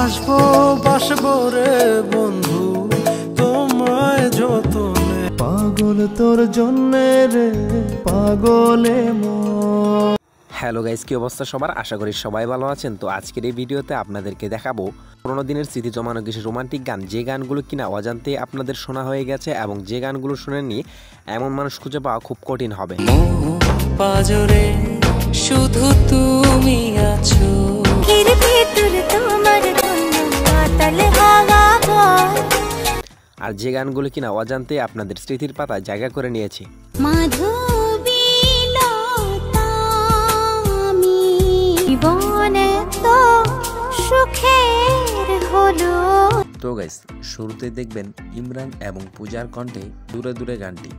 আসবো বাসবো রে বন্ধু তোমায় যতনে, পাগল তোর জন্যে রে পাগলে মন। হ্যালো গাইস, কি অবস্থা সবার? আশা করি সবাই ভালো আছেন। তো আজকের এই ভিডিওতে আপনাদেরকে দেখাবো পুরোনো দিনের স্মৃতি জমানো কিছু রোমান্টিক গান, যে গানগুলো কিনা অজান্তে আপনাদের শোনা হয়ে গেছে এবং যে গানগুলো শুনেননি এমন মানুষ খুঁজে পাওয়া খুব কঠিন হবে। পাজরে শুধু তুমি আছো, আর যে গানগুলো কিনা অজান্তে আপনাদের স্মৃতির পাতায় জায়গা করে নিয়েছে। তো গাইস, শুরুতে দেখবেন ইমরান এবং পূজার কণ্ঠে দূরে দূরে গানটি।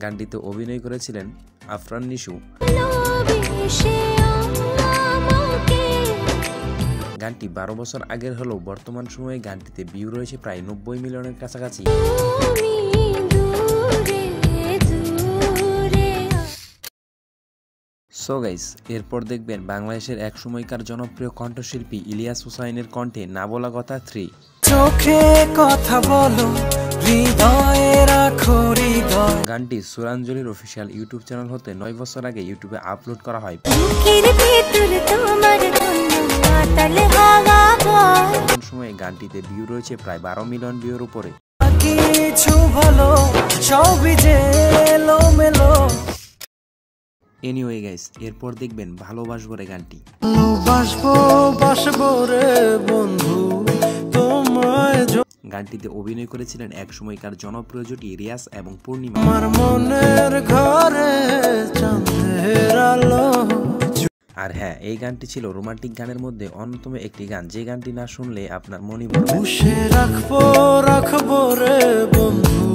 গানটিতে অভিনয় করেছিলেন আফরান নিশু। গানটি 12 বছর আগের হলেও বর্তমান সময়ে গানটিতে ভিউ রয়েছে প্রায় 90 মিলিয়নের কাছাকাছি। সো গাইস, এরপর দেখবেন বাংলাদেশের এক সময়কার জনপ্রিয় কণ্ঠশিল্পী ইলিয়াস হুসাইনের কণ্ঠে না বলা কথা 3। চোখে কথা বলো, হৃদয়ে রাখো হৃদয়। গানটি সুরাঞ্জলির অফিসিয়াল ইউটিউব চ্যানেল হতে 9 বছর আগে ইউটিউবে আপলোড করা হয়। বর্তমান সময়ে গানটিতে ভিউ রয়েছে প্রায় 12 মিলিয়ন ভিউর উপরে। কিছু ভালো সবই যে এলোমেলো। এনিওয়ে গাইস, এরপর দেখবেন ভালোবাসবো রে গানটি। বাসবো বাসবো রে বন্ধু তোমায়। গানটিতে অভিনয় করেছিলেন এক সময়কার জনপ্রিয় জুটি রিয়াজ এবং পূর্ণিমা। আমার মনের ঘরে চাঁদের আলো। আর হ্যাঁ, এই গানটি ছিল রোমান্টিক গানের মধ্যে অন্যতম একটি গান, যে গানটি না শুনলে আপনার মনই ভরবে। বসে রাখবো রাখবো রে বন্ধু।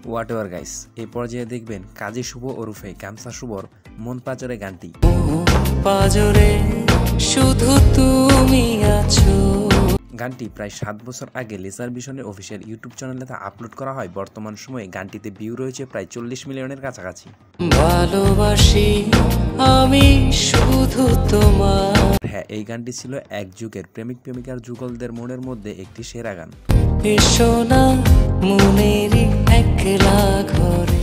হোয়াটএভার গাইস, এই পর্যায়ে দেখবেন কাজী শুভ ওরফে গামছা শুভর মন পাজরে গানটি। পাজরে শুধু তুমি আছো। গানটি প্রায় 7 বছর আগে লেজার ভিশনের অফিসিয়াল ইউটিউব চ্যানেলে আপলোড করা হয়। বর্তমান সময়ে গানটিতে ভিউ রয়েছে প্রায় 40 মিলিয়নের কাছাকাছি। ভালোবাসি আমি শুধু তোমার। হ্যাঁ, এই গানটি ছিল এক যুগের প্রেমিক প্রেমিকার যুগলদের মনের মধ্যে একটি সেরা গান। এসো না মনেরই একলা ঘরে।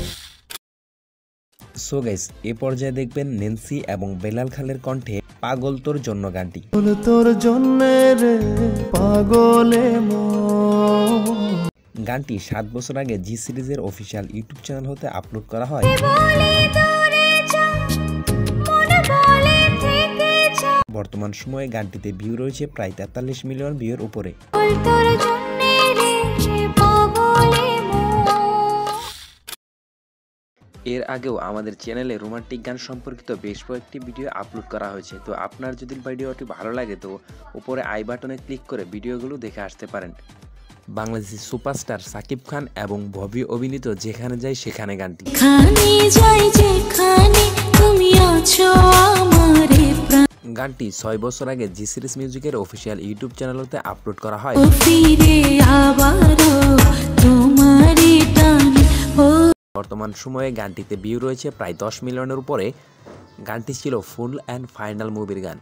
সো গাইস, এ পর্যায়ে দেখবেন নেন্সি এবং বেলাল খালের কণ্ঠে পাগল তোর জন্য গানটি। তোর জন্যে রে পাগলে মন। গানটি 7 বছর আগে জি সিরিজের অফিসিয়াল ইউটিউব চ্যানেল হতে আপলোড করা হয়। বর্তমান সময়ে গানটিতে ভিউ রয়েছে প্রায় 43 মিলিয়ন ভিউর উপরে। এর আগেও আমাদের চ্যানেলে রোমান্টিক গান সম্পর্কিত বেশ কয়েকটি ভিডিও আপলোড করা হয়েছে। তো আপনার যদি ভিডিওটি ভালো লাগে তো উপরে আই বাটনে ক্লিক করে ভিডিওগুলো দেখে আসতে পারেন। বাংলাদেশি সুপারস্টার সাকিব খান এবং ভবি অভিনীত যেখানে যাই সেখানে গানটি। গানটি 6 বছর আগে জি সিরিজ মিউজিকের অফিসিয়াল ইউটিউব চ্যানেলতে আপলোড করা হয়। বর্তমান সময়ে গানটিতে ভিউ রয়েছে প্রায় 10 মিলিয়নের উপরে। গানটি ছিল ফুল অ্যান্ড ফাইনাল মুভির গান।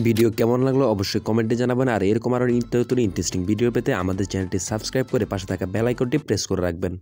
ভিডিও কেমন লাগলো অবশ্যই কমেন্টে জানাবেন। আর এরকম আরো নিত্য নতুন ইন্টারেস্টিং ভিডিও পেতে আমাদের চ্যানেলটি সাবস্ক্রাইব করে পাশে থাকা বেল আইকনটি প্রেস করে রাখবেন।